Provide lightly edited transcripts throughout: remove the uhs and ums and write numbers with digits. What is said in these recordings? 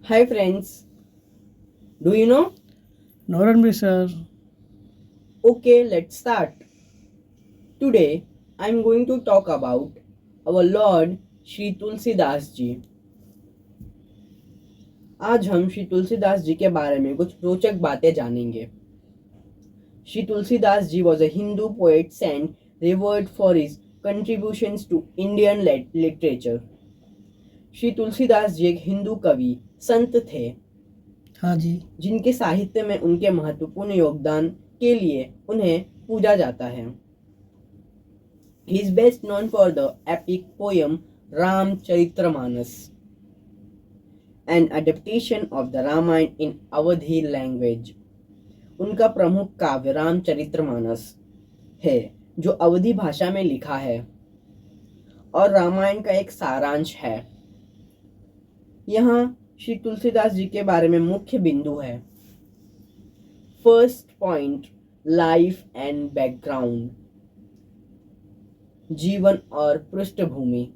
Hi friends, do you know? Noranbi sir, Okay, let's start. Today I'm going to talk about our Lord Shri Tulsidas जी। आज हम श्री तुलसीदास जी के बारे में कुछ रोचक बातें जानेंगे। श्री तुलसीदास जी was a Hindu poet and revered for his contributions to Indian literature. Shri Tulsidas जी एक हिंदू कवि संत थे हाँ जी। जिनके साहित्य में उनके महत्वपूर्ण योगदान के लिए उन्हें पूजा जाता है। He is best known for the epic poem Ramcharitramanas, an adaptation of the Ramayana in Awadhi language. उनका प्रमुख काव्य रामचरितमानस है जो अवधी भाषा में लिखा है और रामायण का एक सारांश है। यहाँ श्री तुलसीदास जी के बारे में मुख्य बिंदु है। First point, life and background, जीवन और पृष्ठभूमि।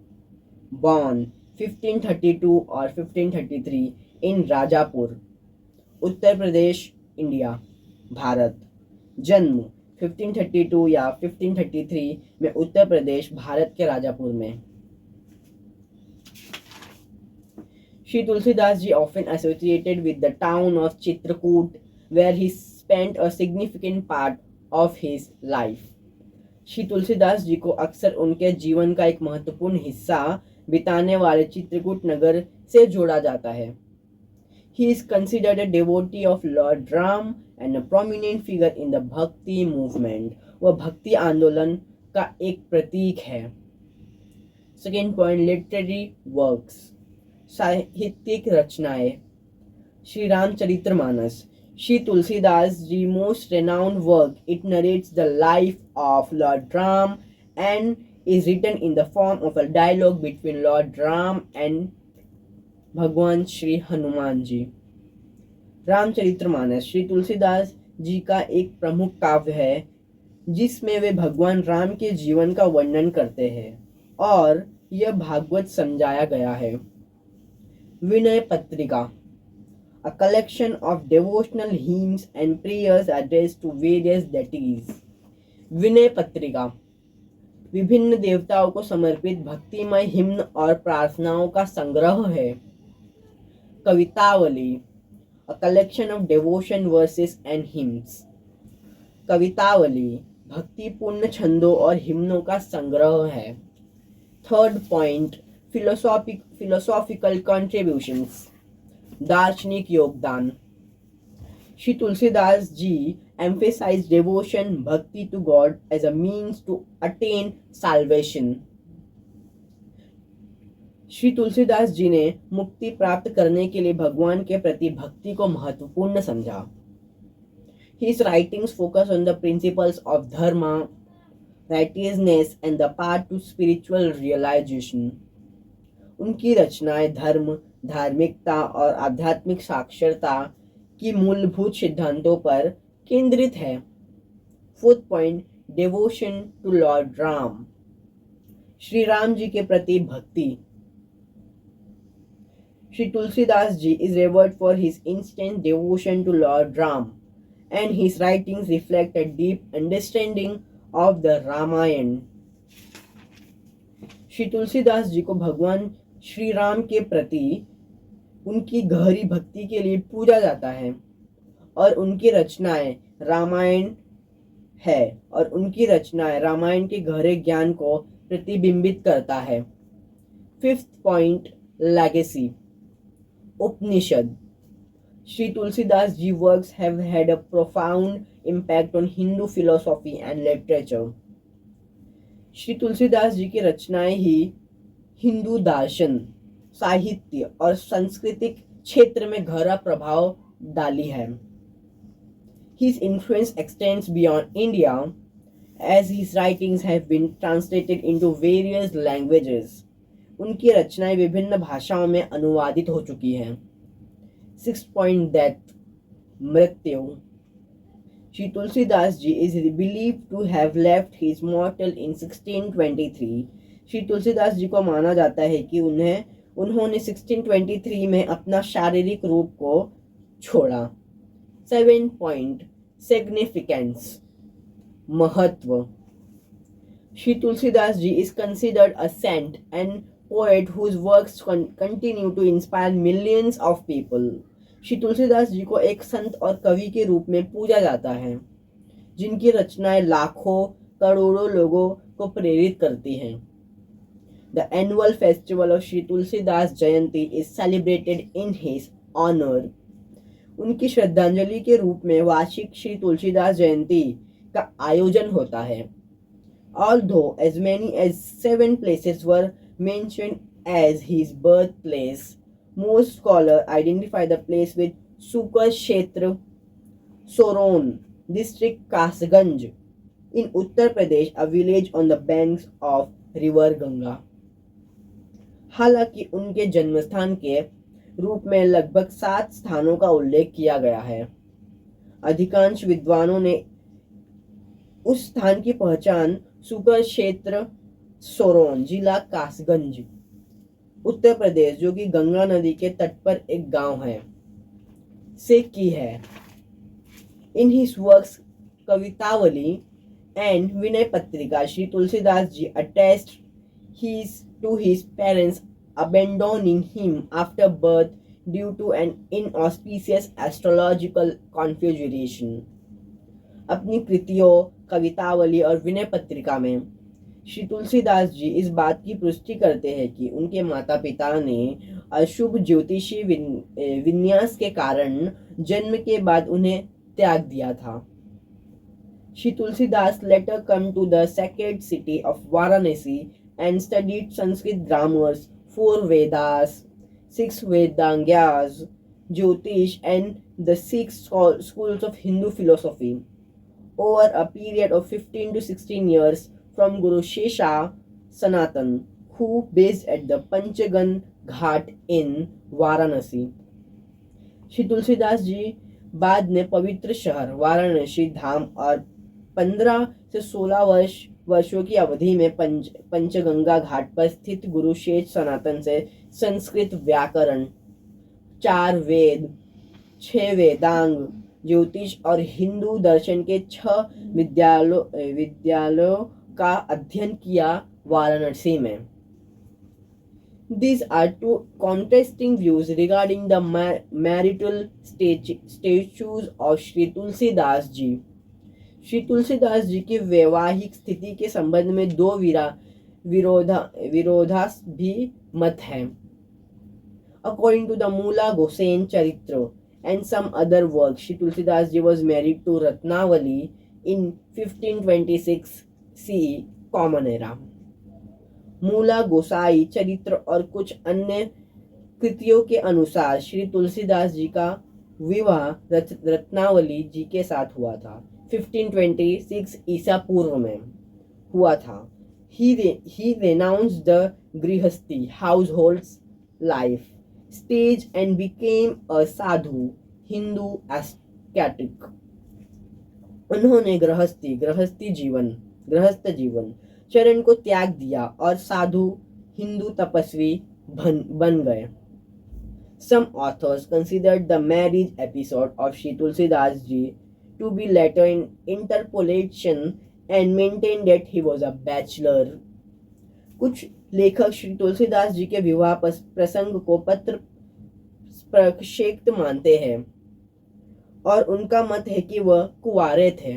बॉर्न 1532 और 1533 इन राजापुर, उत्तर प्रदेश, इंडिया, भारत। जन्म 1532 या 1533 में उत्तर प्रदेश, भारत के राजापुर में। श्री तुलसीदास जी often associated with the town of Chitrakoot, where he spent a significant part of his life. Shri Tulsidas ji को अक्सर उनके जीवन का एक महत्वपूर्ण हिस्सा बिताने वाले चित्रकूट नगर से जोड़ा जाता है। He is considered a devotee of Lord Ram and a prominent figure in the Bhakti movement. वह भक्ति आंदोलन का एक प्रतीक है। सेकेंड पॉइंट, लिटरेरी वर्क्स, साहित्यिक रचनाएं। Shri Ramcharitmanas, Shri Tulsidas Ji most renowned work. It narrates the life of Lord Ram and is written in the form of a dialogue between Lord Ram and भगवान श्री हनुमान जी। रामचरितमानस श्री तुलसीदास जी का एक प्रमुख काव्य है जिसमें वे भगवान राम के जीवन का वर्णन करते हैं और यह भागवत समझाया गया है। Vinay Patrika, a collection of devotional hymns and prayers addressed to various deities. Vinay Patrika विभिन्न देवताओं को समर्पित भक्तिमय हिम्न और प्रार्थनाओं का संग्रह है। Kavitavali, a collection of devotion verses and hymns. Kavitavali भक्तिपूर्ण छंदों और हिम्नों का संग्रह है। थर्ड पॉइंट, philosophical contributions, दार्शनिक योगदान। श्री तुलसीदास जी emphasized devotion, bhakti to God as a means to attain salvation. Shri Tulsidas जी ने मुक्ति प्राप्त करने के लिए भगवान के प्रति भक्ति को महत्वपूर्ण समझा। His writings focus on the principles of dharma, righteousness and the path to spiritual realization. उनकी रचनाएं धर्म, धार्मिकता और आध्यात्मिक साक्षरता की मूलभूत सिद्धांतों पर केंद्रित है। Fourth point, devotion to lord Ram, Shri Ram ji के प्रति भक्ति। Shri Tulsidas ji is revered for his instant devotion to Lord Ram, and his writings reflect a deep understanding of the Ramayana. Shri Tulsidas ji को भगवान श्री राम के प्रति उनकी गहरी भक्ति के लिए पूजा जाता है और उनकी रचनाएं रामायण के गहरे ज्ञान को प्रतिबिंबित करता है। Fifth point, legacy, Upanishad. Shri Tulsidas ji works have had a profound impact on Hindu philosophy and literature. Shri Tulsidas ji की रचनाएं ही हिंदू दर्शन, साहित्य और सांस्कृतिक क्षेत्र में गहरा प्रभाव डाली है। His influence extends beyond India as his writings have been translated into various languages. उनकी रचनाएं विभिन्न भाषाओं में अनुवादित हो चुकी हैं। सिक्स्थ पॉइंट, डेथ, मृत्यु। श्री तुलसीदास जी is believed to have left his mortal in 1623. Shri Tulsidas ji को माना जाता है कि उन्हें उन्होंने 1623 में अपना शारीरिक रूप को छोड़ा। 7 पॉइंट सिग्निफिकेंस महत्व। श्री तुलसीदास जी is considered a saint and poet whose works continue to inspire millions of people. Shri Tulsidas ji को एक संत और कवि के रूप में पूजा जाता है, जिनकी रचनाएं लाखों करोड़ों लोगों को प्रेरित करती हैं। The annual festival of Shri Tulsidas Jayanti is celebrated in his honor. उनकी श्रद्धांजलि के रूप में वार्षिक श्री तुलसीदास जयंती का आयोजन होता है। Although as many as 7 places were mentioned as his birthplace, most scholars identify the place with Sukar Kshetra, Soron, district Kasganj, in Uttar Pradesh, a village on the banks of river Ganga. हालांकि उनके जन्मस्थान के रूप में लगभग 7 स्थानों का उल्लेख किया गया है। अधिकांश विद्वानों ने उस स्थान की पहचान सुकर क्षेत्र सोरोन, जिला कासगंज, उत्तर प्रदेश, जो कि गंगा नदी के तट पर एक गांव है, से की है। In his works Kavitavali and Vinay Patrika, Shri Tulsidas ji attest to his parents abandoning him after birth due to an inauspicious astrological configuration. अपनी कृतियों, कवितावली और विनय पत्रिका में श्री तुलसीदास जी इस बात की पुष्टि करते हैं कि उनके माता पिता ने अशुभ ज्योतिषी विन्यास के कारण जन्म के बाद उन्हें त्याग दिया था। Shri Tulsidas later come to the sacred city of Varanasi and studied Sanskrit grammars, 4 Vedas, 6 Vedangyas, Jyotish, and the 6 schools of Hindu philosophy over a period of 15 to 16 years from Guru Shesha Sanatan, who based at the Panchagan Ghat in Varanasi. Shri Tulsidas जी बाद में पवित्र शहर वाराणसी धाम और 15 से 16 वर्षों की अवधि में पंचगंगा घाट पर स्थित गुरु शेष सनातन से संस्कृत व्याकरण, 4 वेद, 6 वेदांग, ज्योतिष और हिंदू दर्शन के 6 विद्यालयों का अध्ययन किया वाराणसी में। These are 2 contrasting views regarding the marital status of Shri Tulsidas ji. Shri Tulsidas ji की वैवाहिक स्थिति के संबंध में 2 विरोधाभासी मत हैं। According to the Mula Gosen Charitra and some other works, Shri Tulsidas ji was married to Ratnavali in 1526 CE Common Era. मूला गोसाई चरित्र और कुछ अन्य कृतियों के अनुसार श्री तुलसीदास जी का विवाह रत्नावली जी के साथ हुआ था। 1526 ईसा पूर्व में हुआ था। He renounced the grihasti household life stage and became a sadhu Hindu ascetic. उन्होंने गृहस्थ जीवन चरण को त्याग दिया और साधु हिंदू तपस्वी बन गए। Some authors considered the marriage episode of Shri Tulsidas ji to be later in interpolation and maintained that he was a bachelor. कुछ लेखक श्री तुलसीदास जी के विवाह प्रसंग को पत्र प्रक्षेप्त मानते हैं और उनका मत है कि वह कुंवारे थे।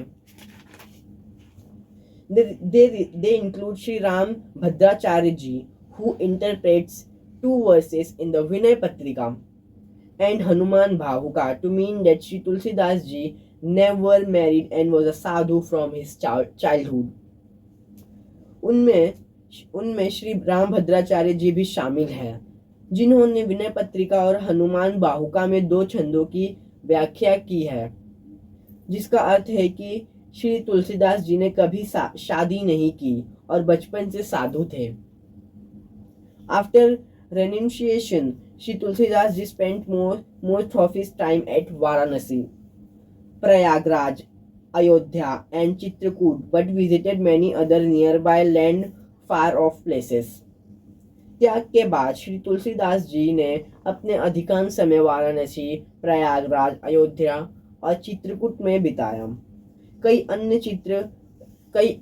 They include Shri Ram Bhadracharya ji, who interprets 2 verses in the Vinay Patrika, and Hanuman Bhavuka to mean that Shri Tulsidas ji never married and was a sadhu from his childhood. उनमें श्री राम भद्राचार्य जी भी शामिल हैं, जिन्होंने विनय पत्रिका और हनुमान बाहुका में 2 छंदों की व्याख्या की है, जिसका अर्थ है कि श्री तुलसीदास जी ने कभी शादी नहीं की और बचपन से साधु थे। After renunciation, Shri Tulsidas ji spent most of his time at Varanasi, Prayagraj, Ayodhya, and Chitrakoot, but visited many other nearby land far off places. त्याग के बाद श्री तुलसीदास जी ने अपने अधिकांश समय वाराणसी, प्रयागराज, अयोध्या और चित्रकूट में बिताया। कई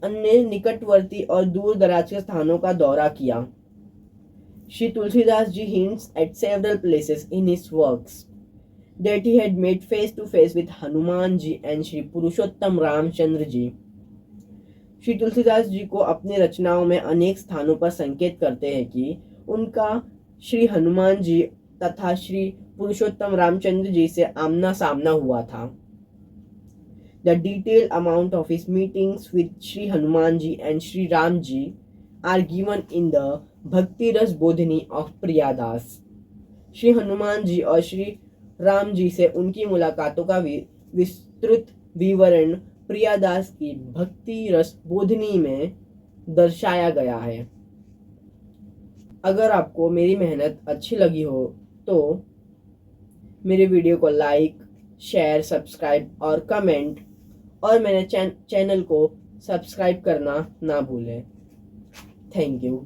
अन्य निकटवर्ती और दूर दराज के स्थानों का दौरा किया। श्री तुलसीदास जी hints at several places in his works that he had met face to face with Hanuman ji and Shri Purushottam Ramchandra ji. Shri Tulsidas ji को अपनी रचनाओं में अनेक स्थानों पर संकेत करते हैं कि उनका श्री हनुमान जी तथा श्री पुरुषोत्तम रामचंद्र जी से आमना सामना हुआ था। The detailed amount of his meetings with Shri Hanuman ji and Shri Ram ji are given in the Bhakti Ras Bodhini of Priyadas. Shri Hanuman ji और श्री राम जी से उनकी मुलाकातों का विस्तृत विवरण प्रियादास की भक्ति रस बोधनी में दर्शाया गया है। अगर आपको मेरी मेहनत अच्छी लगी हो तो मेरे वीडियो को लाइक, शेयर, सब्सक्राइब और कमेंट और मेरे चैनल को सब्सक्राइब करना ना भूलें। Thank you.